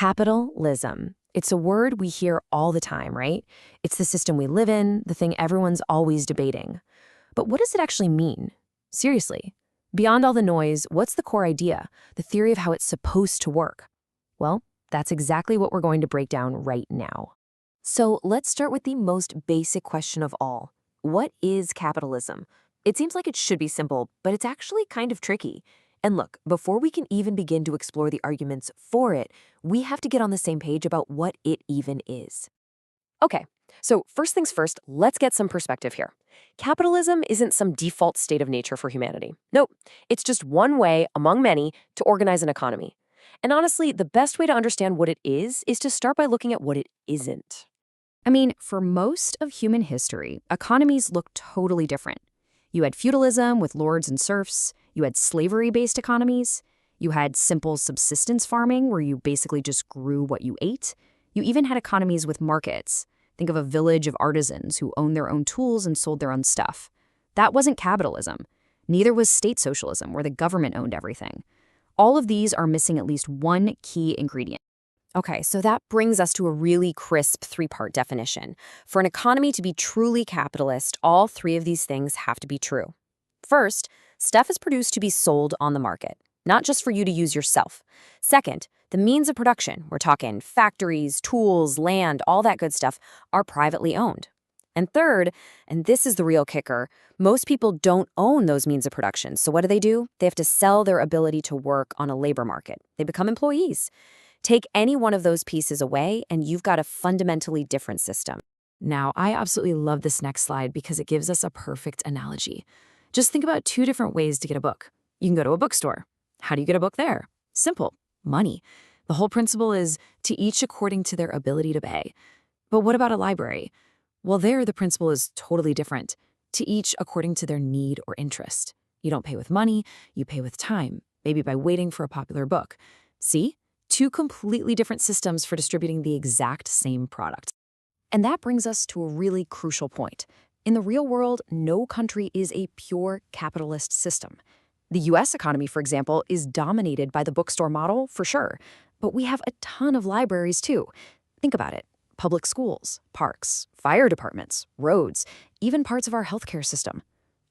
Capitalism. It's a word we hear all the time, right? It's the system we live in, the thing everyone's always debating. But what does it actually mean? Seriously. Beyond all the noise, what's the core idea, the theory of how it's supposed to work? Well, that's exactly what we're going to break down right now. So let's start with the most basic question of all. What is capitalism? It seems like it should be simple, but it's actually kind of tricky. And look, before we can even begin to explore the arguments for it, we have to get on the same page about what it even is. Okay, so first things first, let's get some perspective here. Capitalism isn't some default state of nature for humanity. Nope, it's just one way among many to organize an economy. And honestly, the best way to understand what it is to start by looking at what it isn't. I mean, for most of human history, economies looked totally different. You had feudalism with lords and serfs, you had slavery-based economies, you had simple subsistence farming where you basically just grew what you ate. You even had economies with markets. Think of a village of artisans who owned their own tools and sold their own stuff. That wasn't capitalism. Neither was state socialism, where the government owned everything. All of these are missing at least one key ingredient. Okay, so that brings us to a really crisp three-part definition. For an economy to be truly capitalist, all three of these things have to be true. First, stuff is produced to be sold on the market, not just for you to use yourself. Second, the means of production, we're talking factories, tools, land, all that good stuff, are privately owned. And third, and this is the real kicker, most people don't own those means of production. So what do? They have to sell their ability to work on a labor market. They become employees. Take any one of those pieces away, and you've got a fundamentally different system. Now, I absolutely love this next slide because it gives us a perfect analogy. Just think about two different ways to get a book. You can go to a bookstore. How do you get a book there? Simple. Money. The whole principle is to each according to their ability to pay. But what about a library? Well, there the principle is totally different. To each according to their need or interest. You don't pay with money, you pay with time, maybe by waiting for a popular book. See? Two completely different systems for distributing the exact same product. And that brings us to a really crucial point. In the real world, no country is a pure capitalist system. The US economy, for example, is dominated by the bookstore model, for sure. But we have a ton of libraries, too. Think about it. Public schools, parks, fire departments, roads, even parts of our healthcare system.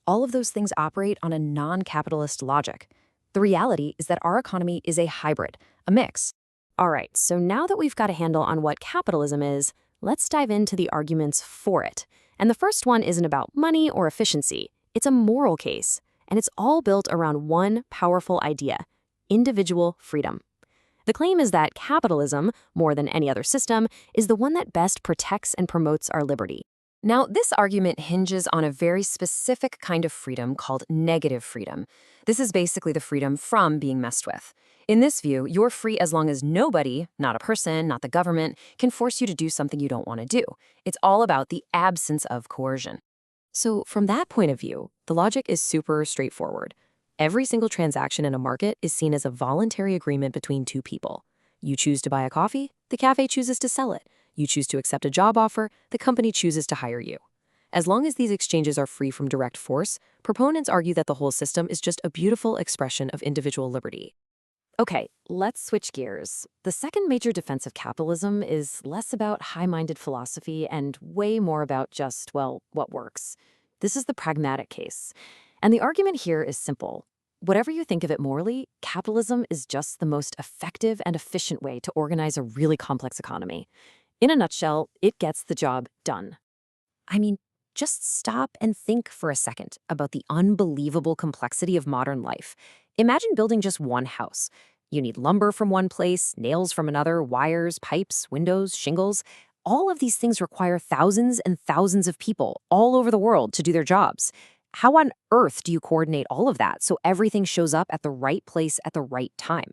All of those things operate on a non-capitalist logic. The reality is that our economy is a hybrid, a mix. All right, so now that we've got a handle on what capitalism is, let's dive into the arguments for it. And the first one isn't about money or efficiency. It's a moral case, and it's all built around one powerful idea: individual freedom. The claim is that capitalism, more than any other system, is the one that best protects and promotes our liberty. Now, this argument hinges on a very specific kind of freedom called negative freedom. This is basically the freedom from being messed with. In this view, you're free as long as nobody, not a person, not the government, can force you to do something you don't want to do. It's all about the absence of coercion. So from that point of view, the logic is super straightforward. Every single transaction in a market is seen as a voluntary agreement between two people. You choose to buy a coffee, the cafe chooses to sell it. You choose to accept a job offer, the company chooses to hire you. As long as these exchanges are free from direct force, proponents argue that the whole system is just a beautiful expression of individual liberty. Okay, let's switch gears. The second major defense of capitalism is less about high-minded philosophy and way more about just, well, what works. This is the pragmatic case. And the argument here is simple. Whatever you think of it morally, capitalism is just the most effective and efficient way to organize a really complex economy. In a nutshell, it gets the job done. I mean, just stop and think for a second about the unbelievable complexity of modern life. Imagine building just one house. You need lumber from one place, nails from another, wires, pipes, windows, shingles. All of these things require thousands and thousands of people all over the world to do their jobs. How on earth do you coordinate all of that so everything shows up at the right place at the right time?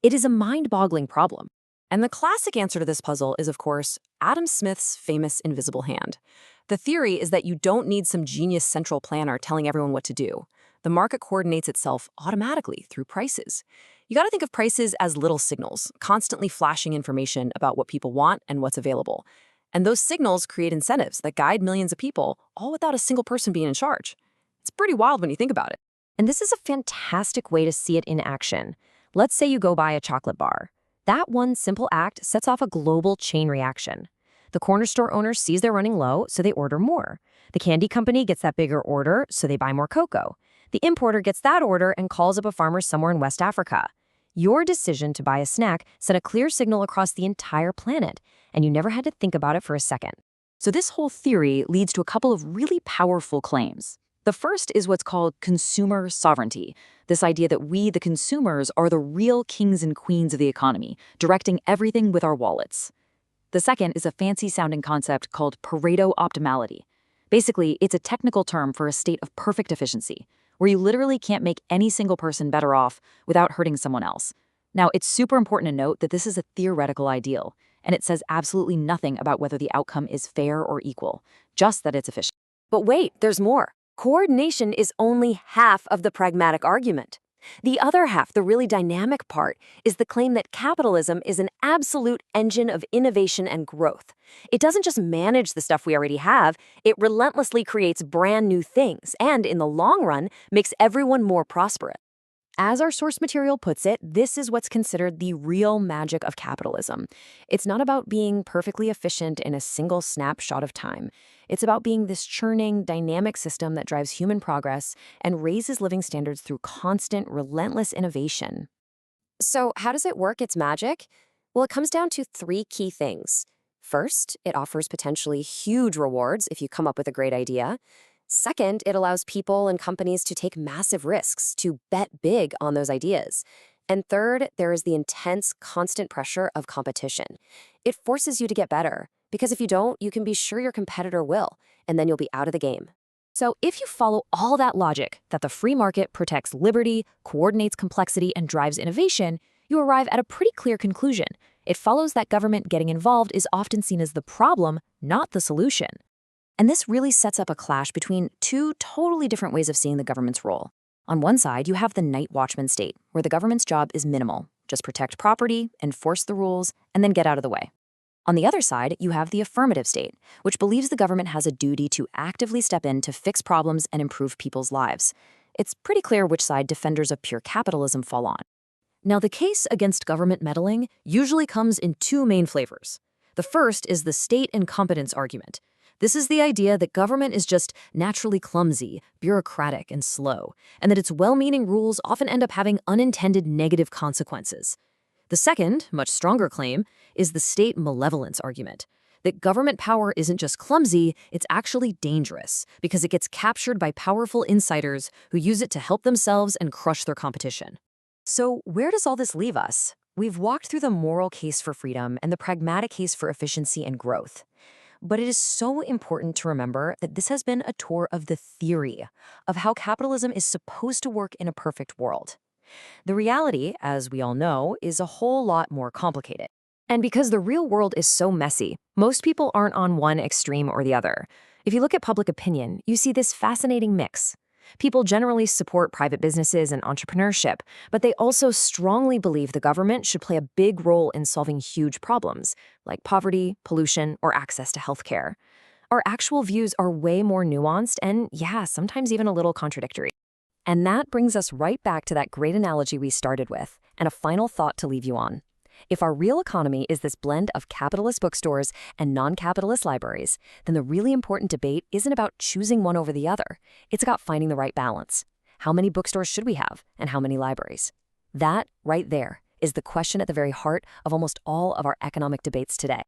It is a mind-boggling problem. And the classic answer to this puzzle is, of course, Adam Smith's famous invisible hand. The theory is that you don't need some genius central planner telling everyone what to do. The market coordinates itself automatically through prices. You got to think of prices as little signals, constantly flashing information about what people want and what's available. And those signals create incentives that guide millions of people, all without a single person being in charge. It's pretty wild when you think about it. And this is a fantastic way to see it in action. Let's say you go buy a chocolate bar. That one simple act sets off a global chain reaction. The corner store owner sees they're running low, so they order more. The candy company gets that bigger order, so they buy more cocoa. The importer gets that order and calls up a farmer somewhere in West Africa. Your decision to buy a snack sent a clear signal across the entire planet, and you never had to think about it for a second. So this whole theory leads to a couple of really powerful claims. The first is what's called consumer sovereignty, this idea that we, the consumers, are the real kings and queens of the economy, directing everything with our wallets. The second is a fancy-sounding concept called Pareto optimality. Basically, it's a technical term for a state of perfect efficiency, where you literally can't make any single person better off without hurting someone else. Now, it's super important to note that this is a theoretical ideal, and it says absolutely nothing about whether the outcome is fair or equal, just that it's efficient. But wait, there's more. Coordination is only half of the pragmatic argument. The other half, the really dynamic part, is the claim that capitalism is an absolute engine of innovation and growth. It doesn't just manage the stuff we already have, it relentlessly creates brand new things and, in the long run, makes everyone more prosperous. As our source material puts it, this is what's considered the real magic of capitalism. It's not about being perfectly efficient in a single snapshot of time. It's about being this churning, dynamic system that drives human progress and raises living standards through constant, relentless innovation. So how does it work its magic? Well, it comes down to three key things. First, it offers potentially huge rewards if you come up with a great idea. Second, it allows people and companies to take massive risks, to bet big on those ideas. And third, there is the intense, constant pressure of competition. It forces you to get better, because if you don't, you can be sure your competitor will, and then you'll be out of the game. So if you follow all that logic, that the free market protects liberty, coordinates complexity, and drives innovation, you arrive at a pretty clear conclusion. It follows that government getting involved is often seen as the problem, not the solution. And this really sets up a clash between two totally different ways of seeing the government's role. On one side, you have the night Watchman State, where the government's job is minimal. Just protect property, enforce the rules, and then get out of the way. On the other side, you have the Affirmative State, which believes the government has a duty to actively step in to fix problems and improve people's lives. It's pretty clear which side defenders of pure capitalism fall on. Now, the case against government meddling usually comes in two main flavors. The first is the state incompetence argument. This is the idea that government is just naturally clumsy, bureaucratic, and slow, and that its well-meaning rules often end up having unintended negative consequences. The second, much stronger claim, is the state malevolence argument, that government power isn't just clumsy, it's actually dangerous, because it gets captured by powerful insiders who use it to help themselves and crush their competition. So where does all this leave us? We've walked through the moral case for freedom and the pragmatic case for efficiency and growth. But it is so important to remember that this has been a tour of the theory of how capitalism is supposed to work in a perfect world. The reality, as we all know, is a whole lot more complicated. And because the real world is so messy, most people aren't on one extreme or the other. If you look at public opinion, you see this fascinating mix. People generally support private businesses and entrepreneurship, but they also strongly believe the government should play a big role in solving huge problems, like poverty, pollution, or access to healthcare. Our actual views are way more nuanced and, yeah, sometimes even a little contradictory. And that brings us right back to that great analogy we started with, and a final thought to leave you on. If our real economy is this blend of capitalist bookstores and non-capitalist libraries, then the really important debate isn't about choosing one over the other. It's about finding the right balance. How many bookstores should we have, and how many libraries? That, right there, is the question at the very heart of almost all of our economic debates today.